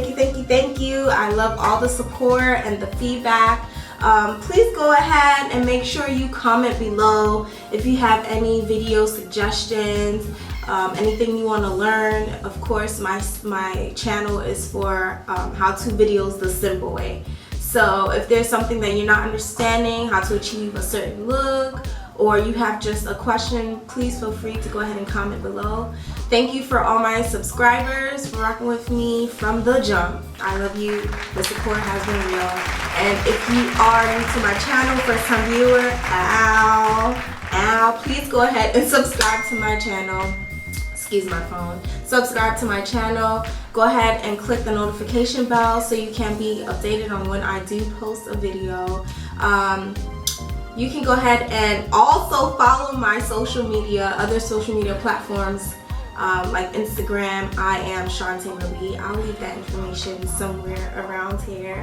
thank you. I love all the support and the feedback. Please go ahead and make sure you comment below if you have any video suggestions, anything you want to learn. Of course, my channel is for how-to videos the simple way. So if there's something that you're not understanding, how to achieve a certain look, or you have just a question, please feel free to go ahead and comment below. Thank you for all my subscribers for rocking with me from the jump. I love you. The support has been real. And if you are new to my channel, first time viewer, please go ahead and subscribe to my channel. Excuse my phone. Subscribe to my channel. Go ahead and click the notification bell so you can be updated on when I do post a video. You can go ahead and also follow my social media, other social media platforms like Instagram. I am Shantae Marie. I'll leave that information somewhere around here.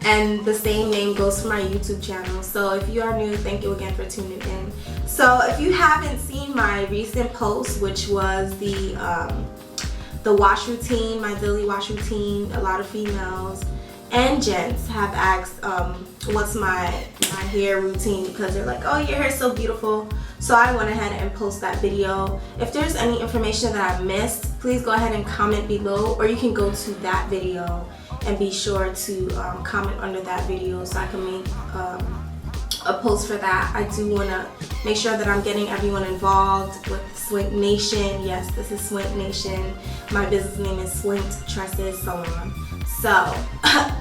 And the same name goes for my YouTube channel. So if you are new, thank you again for tuning in. So if you haven't seen my recent post, which was the wash routine, my daily wash routine, a lot of females and gents have asked what's my hair routine, because they're like, oh, your hair is so beautiful. So I went ahead and post that video. If there's any information that I missed, please go ahead and comment below, or you can go to that video and be sure to comment under that video so I can make a post for that. I do want to make sure that I'm getting everyone involved with Swink Nation. Yes, this is Swink Nation. My business name is Swink Tresses Salon. So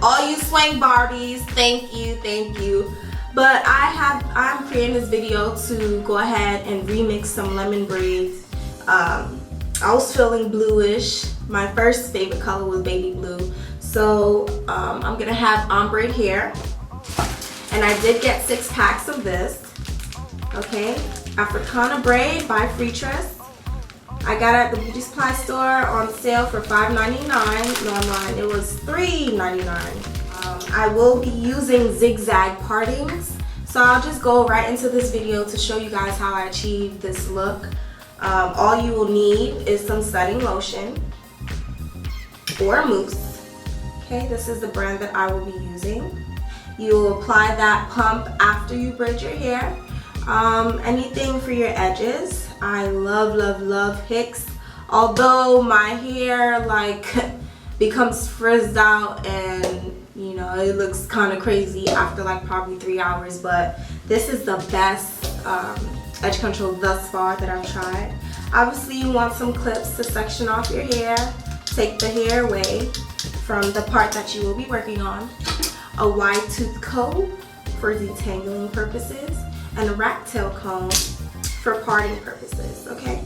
all you swing Barbies, thank you. But I'm creating this video to go ahead and remix some lemon braids. I was feeling bluish. My first favorite color was baby blue. So I'm gonna have ombre hair. And I did get 6 packs of this. Okay, Africana braid by Freetress. I got it at the beauty supply store on sale for $5.99. No, online it was $3.99. I will be using zigzag partings, so I'll just go right into this video to show you guys how I achieve this look. All you will need is some setting lotion or mousse. Okay, this is the brand that I will be using. You will apply that pump after you braid your hair. Anything for your edges. I love Hicks. Although my hair like becomes frizzed out and you know it looks kind of crazy after like probably 3 hours, but this is the best edge control thus far that I've tried. Obviously you want some clips to section off your hair, take the hair away from the part that you will be working on, a wide tooth comb for detangling purposes, and a rat tail comb for parting purposes. Okay,